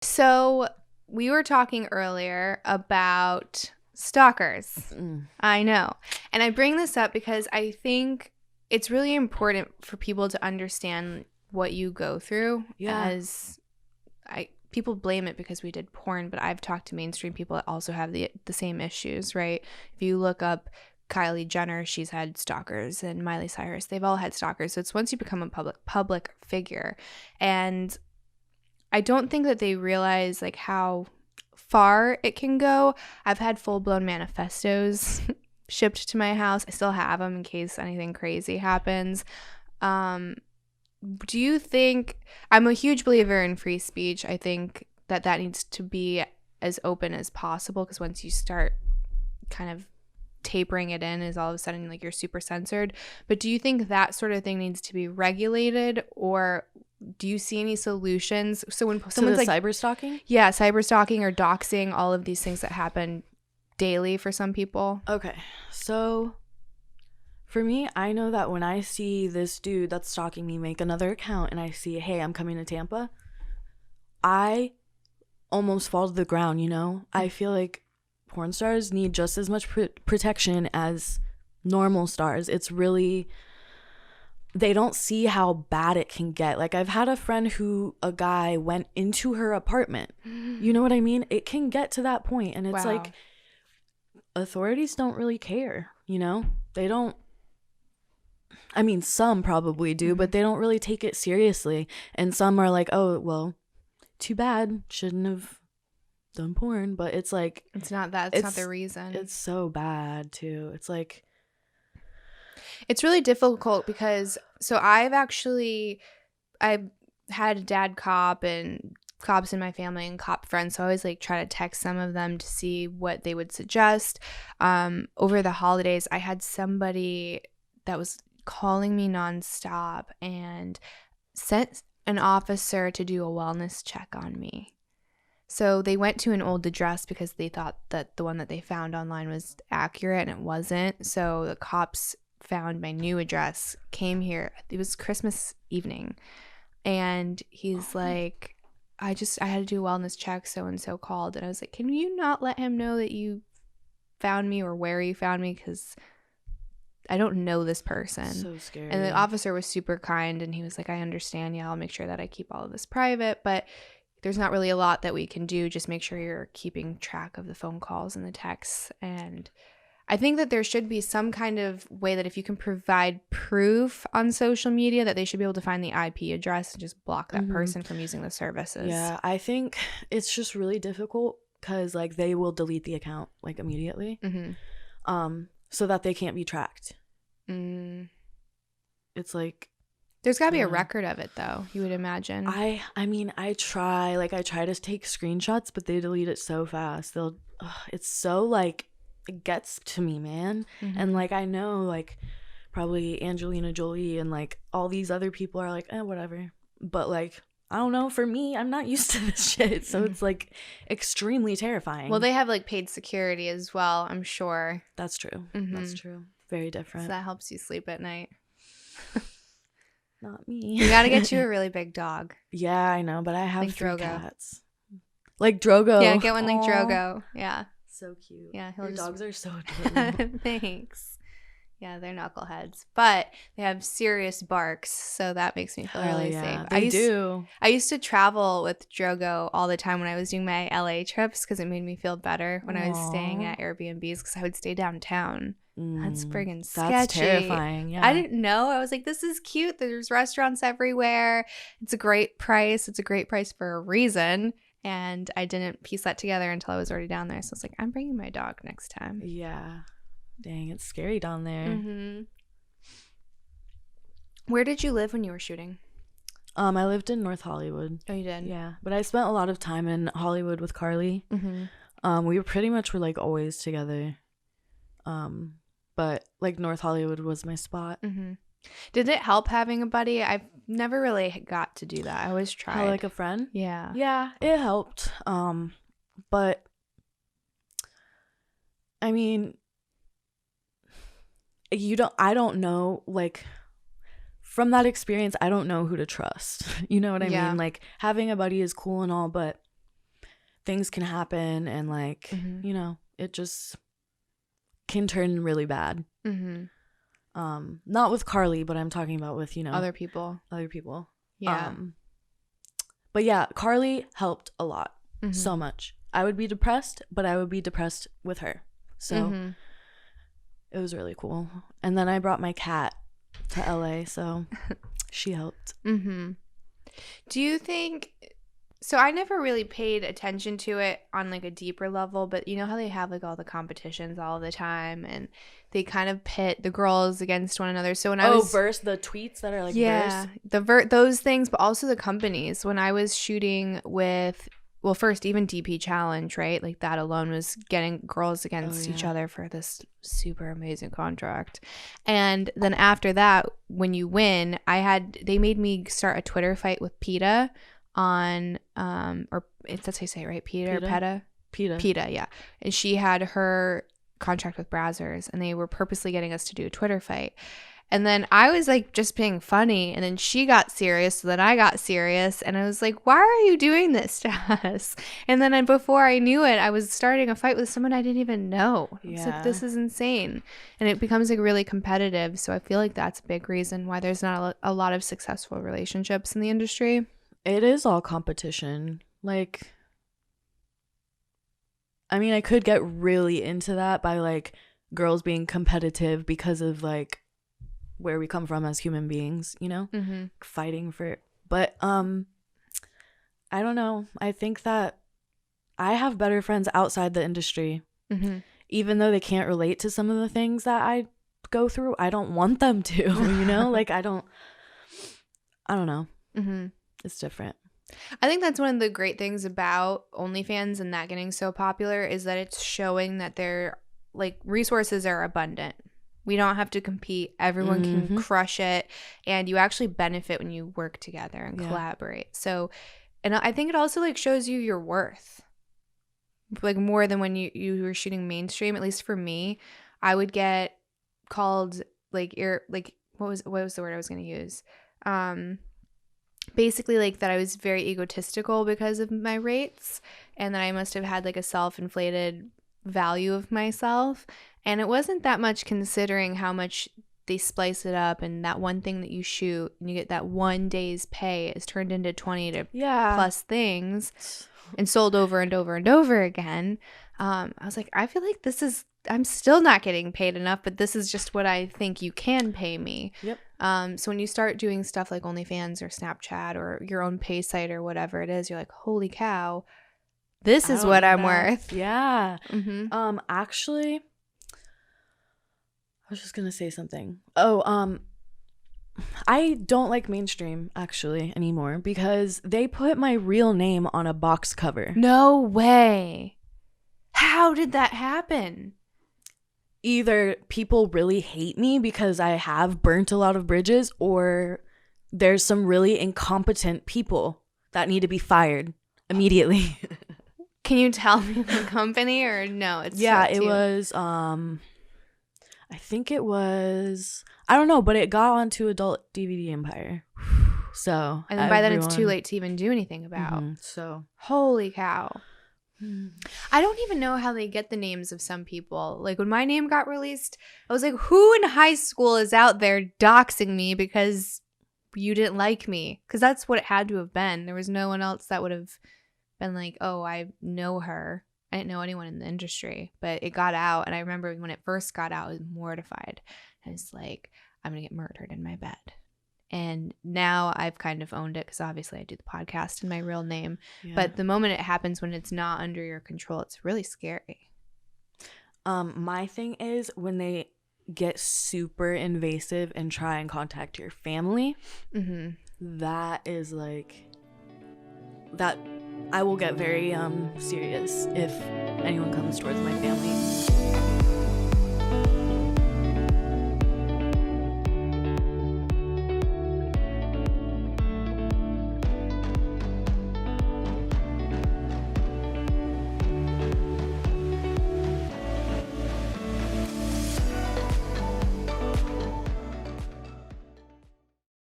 So we were talking earlier about stalkers. I know. And I bring this up because I think it's really important for people to understand what you go through. Yeah. People blame it because we did porn, but I've talked to mainstream people that also have the same issues, right? If you look up Kylie Jenner, she's had stalkers, and Miley Cyrus, they've all had stalkers. So it's once you become a public figure. And I don't think that they realize like how far it can go. I've had full-blown manifestos shipped to my house. I still have them in case anything crazy happens. Do you think, I'm a huge believer in free speech. I think that needs to be as open as possible, because once you start kind of tapering it in, is all of a sudden like you're super censored. But do you think that sort of thing needs to be regulated, or do you see any solutions? So when someone's like cyber stalking? Yeah, cyber stalking or doxing, all of these things that happen daily for some people. Okay, so for me, I know that when I see this dude that's stalking me make another account and I see, hey, I'm coming to Tampa, I almost fall to the ground, you know? I feel like porn stars need just as much protection as normal stars. It's really, they don't see how bad it can get. Like, I've had a friend who a guy went into her apartment. You know what I mean? It can get to that point, and it's like authorities don't really care, you know? They don't. I mean, some probably do, but they don't really take it seriously. And some are like, oh, well, too bad. Shouldn't have done porn. But it's like, it's not that. It's not the reason. It's so bad, too. It's like, it's really difficult because, so I've had a dad cop and cops in my family and cop friends. So I always like try to text some of them to see what they would suggest. Over the holidays, I had somebody that was calling me nonstop and sent an officer to do a wellness check on me. So they went to an old address because they thought that the one that they found online was accurate, and it wasn't. So the cops found my new address, came here. It was Christmas evening, and he's like, I had to do a wellness check, so and so called. And I was like, can you not let him know that you found me or where you found me, because I don't know this person. So scary. And the officer was super kind, and he was like, I understand. Yeah, I'll make sure that I keep all of this private, but there's not really a lot that we can do. Just make sure you're keeping track of the phone calls and the texts. And I think that there should be some kind of way that if you can provide proof on social media, that they should be able to find the IP address and just block that person from using the services. Yeah, I think it's just really difficult because like they will delete the account like immediately, so that they can't be tracked. It's like, there's got to be a record of it, though, you would imagine. I mean, I try to take screenshots, but they delete it so fast. It's so like, it gets to me, man. And like, I know like probably Angelina Jolie and like all these other people are like, whatever. But like, I don't know, for me, I'm not used to this shit. So it's like extremely terrifying. Well, they have like paid security as well, I'm sure. That's true. That's true. Very different. So that helps you sleep at night. Not me. You gotta get you a really big dog. Yeah, I know, but I have like 3 Drogo. Cats. Like Drogo. Yeah, get one like Drogo. Yeah. So cute. Yeah, your dogs are so adorable. Thanks. Yeah, they're knuckleheads, but they have serious barks, so that makes me feel really safe. I used to travel with Drogo all the time when I was doing my LA trips, because it made me feel better when I was staying at Airbnbs, because I would stay downtown. That's friggin' sketchy. That's terrifying. Yeah. I didn't know. I was like, this is cute. There's restaurants everywhere. It's a great price. It's a great price for a reason. And I didn't piece that together until I was already down there. So I was like, I'm bringing my dog next time. Yeah. Dang, it's scary down there. Where did you live when you were shooting? I lived in North Hollywood. Oh, you did? Yeah. But I spent a lot of time in Hollywood with Carly. We were like always together. But like North Hollywood was my spot. Did it help having a buddy? I've never really got to do that. I always tried. How, like a friend? Yeah. Yeah, it helped. But I mean, I don't know, like from that experience, I don't know who to trust. You know what I mean? Like having a buddy is cool and all, but things can happen, and like, you know, it just can turn really bad. Not with Carly, but I'm talking about with, you know, other people. Yeah. But yeah, Carly helped a lot. So much. I would be depressed, but I would be depressed with her. So it was really cool. And then I brought my cat to LA, so she helped. Do you think, so I never really paid attention to it on like a deeper level, but you know how they have like all the competitions all the time, and they kind of pit the girls against one another. So when I was verse the tweets that are like verse, those things, but also the companies. When I was shooting with, well, first even DP Challenge, right? Like that alone was getting girls against each other for this super amazing contract. And then after that, when you win, they made me start a Twitter fight with PETA on or it's, that's how you say it, right? PETA, yeah. And she had her contract with Brazzers, and they were purposely getting us to do a Twitter fight. And then I was like just being funny, and then she got serious, so then I got serious, and I was like, why are you doing this to us? And then before I knew it, I was starting a fight with someone I didn't even know. It's like, this is insane. And it becomes like really competitive, so I feel like that's a big reason why there's not a lot of successful relationships in the industry. It is all competition. Like, I mean, I could get really into that by like girls being competitive because of like where we come from as human beings, you know, fighting for, but I don't know. I think that I have better friends outside the industry, even though they can't relate to some of the things that I go through. I don't want them to, you know, like I don't know. It's different. I think that's one of the great things about OnlyFans and that getting so popular is that it's showing that their like resources are abundant. We don't have to compete. Everyone can crush it, and you actually benefit when you work together and collaborate. So, and I think it also like shows you your worth, like more than when you were shooting mainstream. At least for me, I would get called like what was the word I was going to use? Basically like that I was very egotistical because of my rates, and that I must have had like a self-inflated value of myself, and it wasn't that much considering how much they splice it up, and that one thing that you shoot and you get that one day's pay is turned into 20 to plus things and sold over and over and over again. I was like, I feel like I'm still not getting paid enough, but this is just what I think you can pay me. So when you start doing stuff like OnlyFans or Snapchat or your own pay site or whatever it is, you're like, holy cow, this is what I'm worth. Yeah. Actually, I was just gonna say something. I don't like mainstream actually anymore because they put my real name on a box cover. No way. How did that happen? Either people really hate me because I have burnt a lot of bridges, or there's some really incompetent people that need to be fired immediately. Can you tell me the company or no? It was I think it was, I don't know, but it got onto Adult DVD Empire. So and then by then it's too late to even do anything about. So holy cow. I don't even know how they get the names of some people. Like when my name got released, I was like, who in high school is out there doxing me because you didn't like me? Because that's what it had to have been. There was no one else that would have been like, oh, I know her. I didn't know anyone in the industry, but it got out. And I remember when it first got out, I was mortified. I was like, I'm going to get murdered in my bed. And now I've kind of owned it because obviously I do the podcast in my real name. Yeah. But the moment it happens when it's not under your control, it's really scary. My thing is when they get super invasive and try and contact your family, that is like, that I will get very serious if anyone comes towards my family.